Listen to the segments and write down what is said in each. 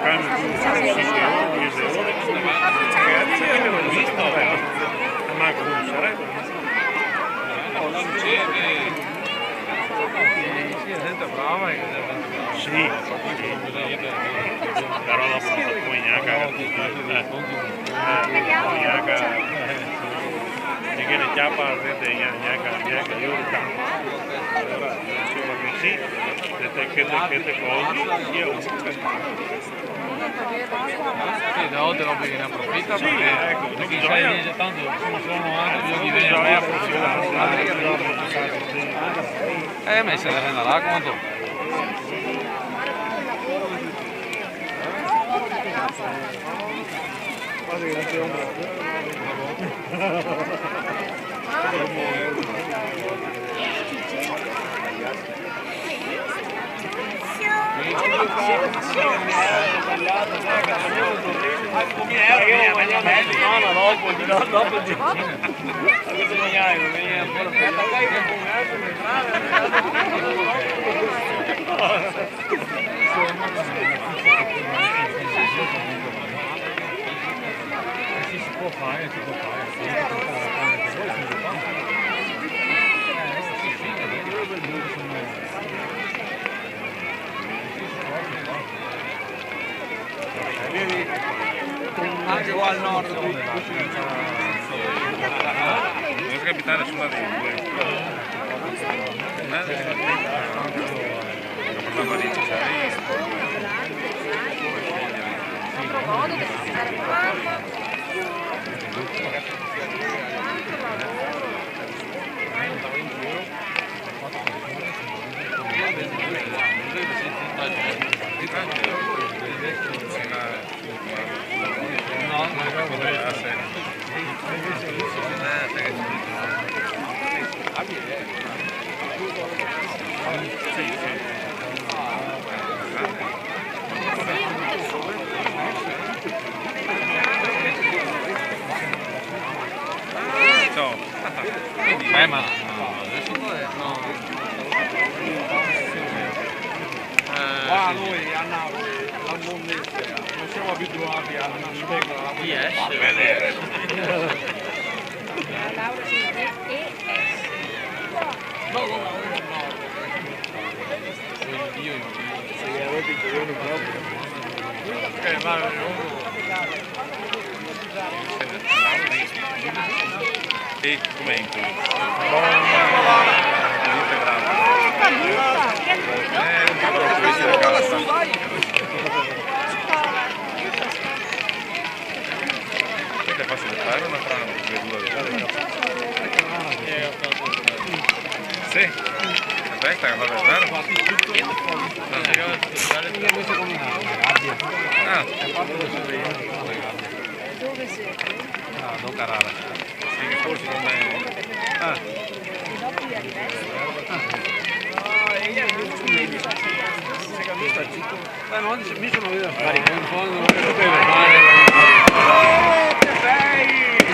cambio tu 5 euro, 10 euro, ragazzi che l'ho visto, ma come sarebbe? Non c'è gente brava sì, però dopo non puoi neanche che le chiappa de neanche io allora insomma che sì che te cose io sì, da oltre roba che ne approfitta sì, perché ecco, non chi bisogna dice tanto insomma sono 90 io di me se ne renderà conto. quasi che non c'è ombra Si può fare, si può fare. Anche qua al nord non si capitare sulla due ma adesso no. Qua noi a Napoli, a Monmese, non siamo abituati a una spegola. Yes, vedere. No, no, no. E com'è in quello? È facile fare una trama di verdura sì, questa è una cosa Dove siete? no, Carrara. sì, forse non è mi sono venuto a fare in fondo, non lo sapevo fare. Che sei!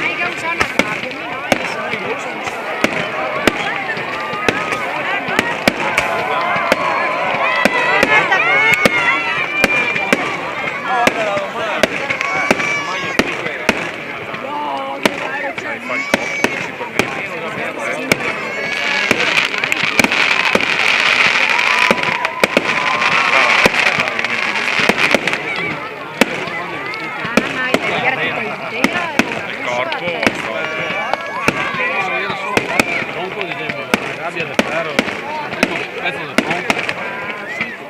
Hai gauciato a capo, mi Gabbia da ferro, un pezzo di tronco,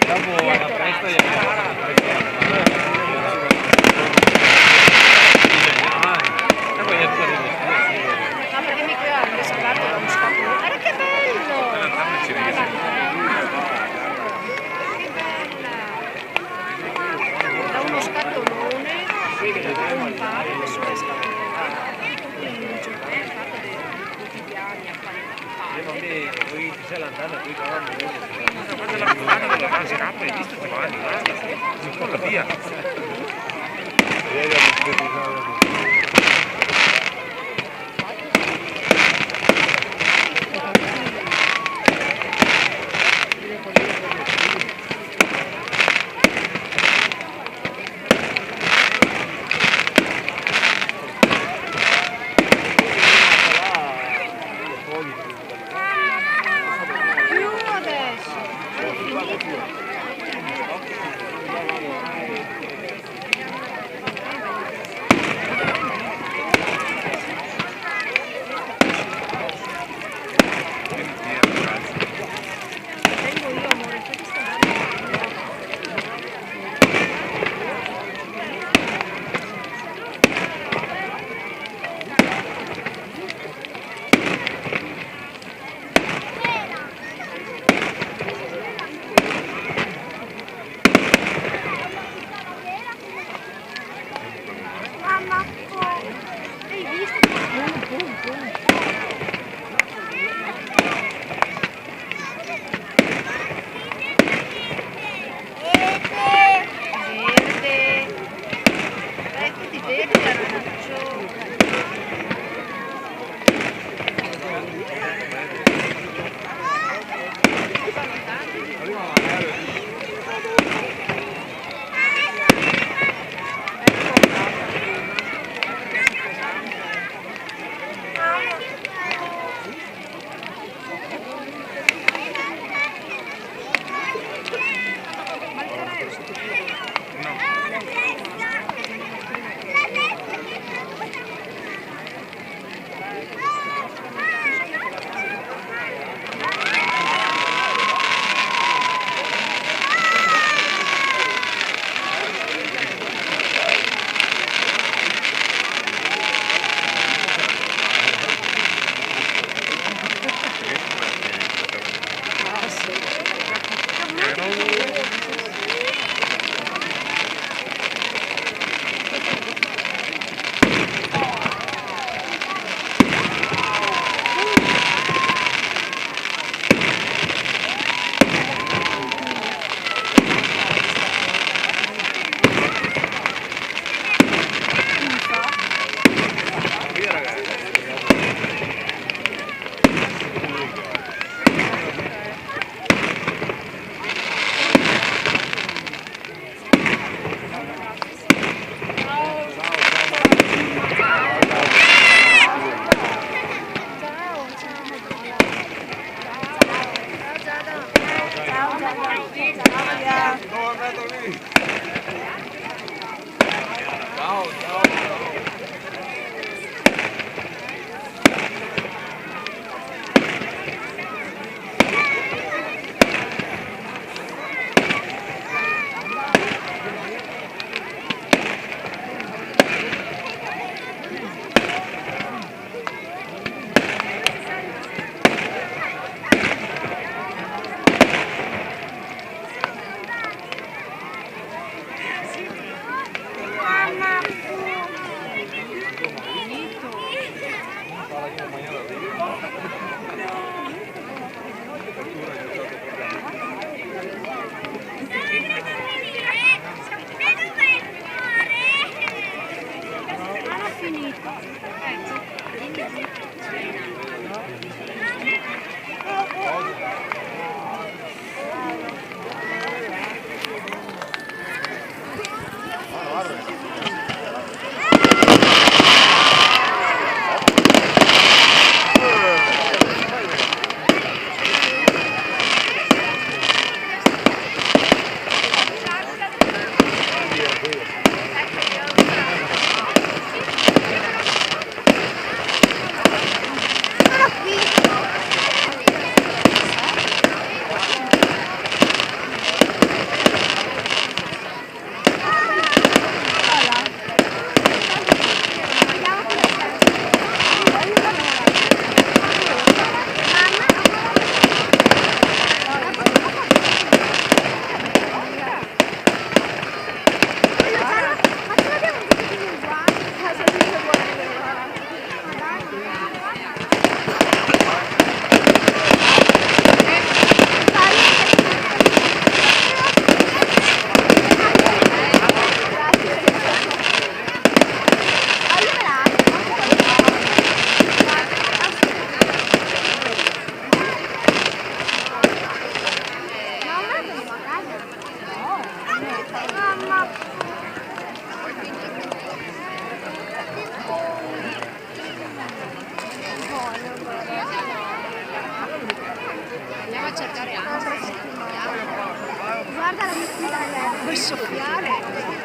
dopo la testa e poi è tutto no, perché mi credo che salvato da uno scatolone. Guarda che bello! Che bella! Da uno scatolone, un palo che sono scatolone, quindi non c'è fatto dei quotidiani a fare Poi ti sei l'andata qui trovando guarda la collana della base K, hai visto Giovanni? Guarda, si colla via.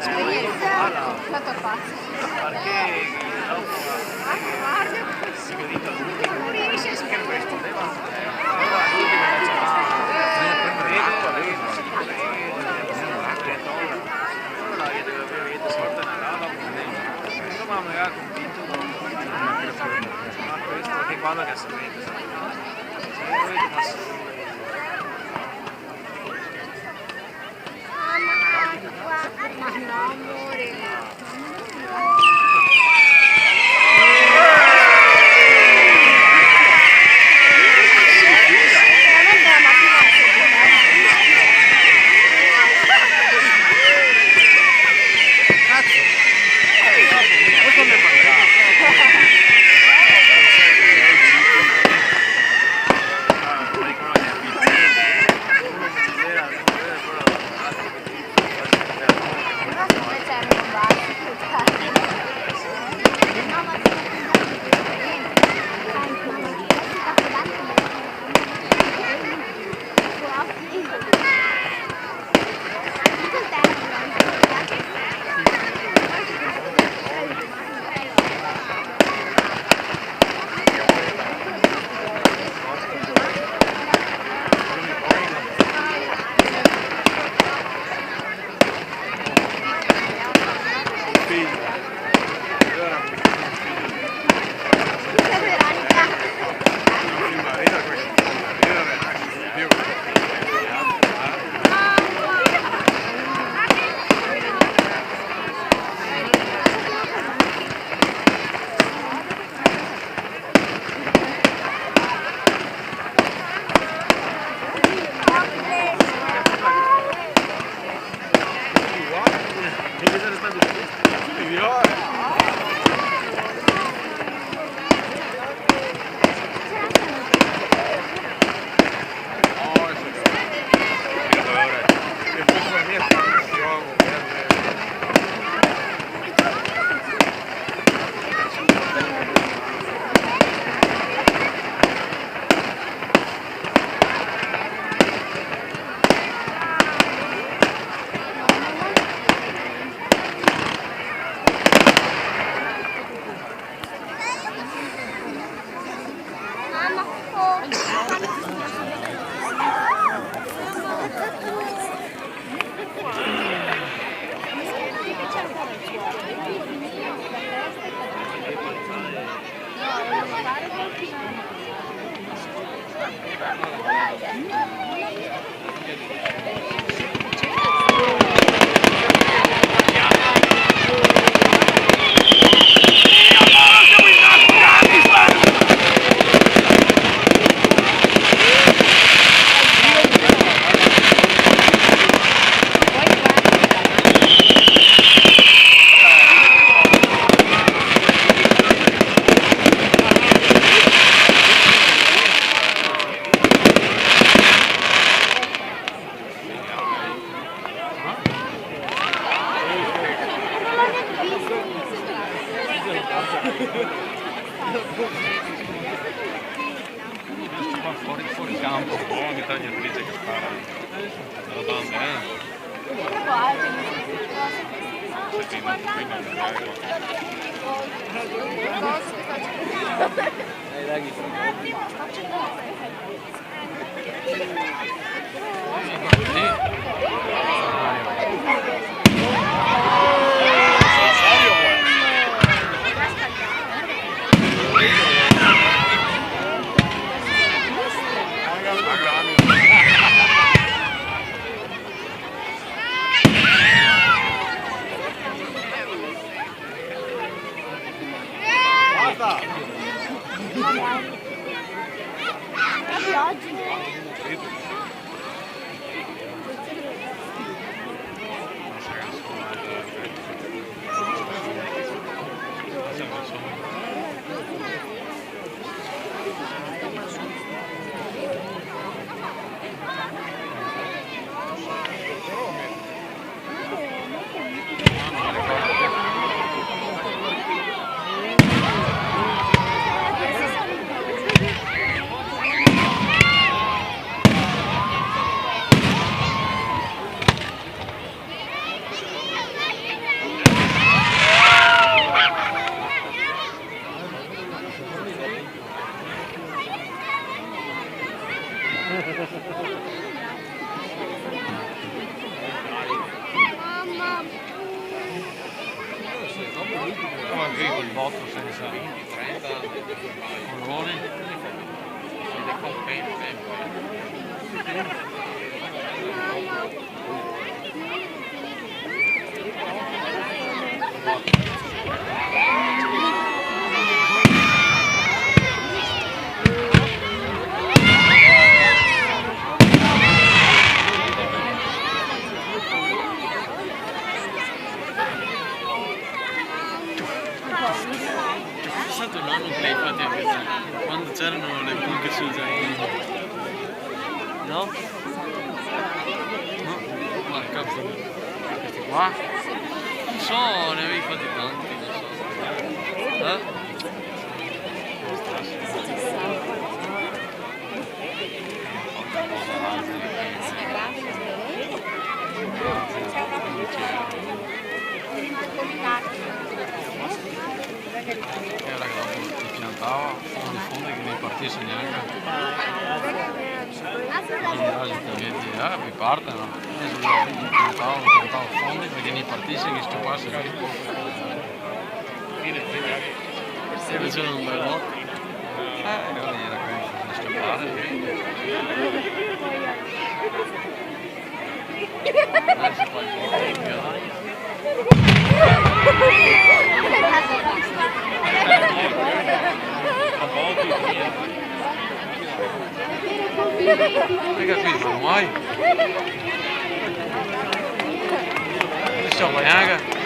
Esperienza. Stato pazzo. Perché dopo Guarda, riesce a quando che si vede ma no, amore. fuori campo, ogni tagliatrice che spara la donna, Come qui col botto senza colori. C'è stato un anno che l'hai fatti a vedere, quando c'erano le buche sul giardino. No? No? Ma cazzo, questi qua? Non so, ne avevi fatti tanti, non so. Eh? Era che dopo ti piantava, non diffonde che ne partisse neanche. Allora ti vedi, mi partono. Adesso ti piantavo fondi perché ne partisse che scappasse lì. Se facevano un bel lotto. Allora era come da scappare. Adesso poi Mica qui, non mai. Che so, neanche.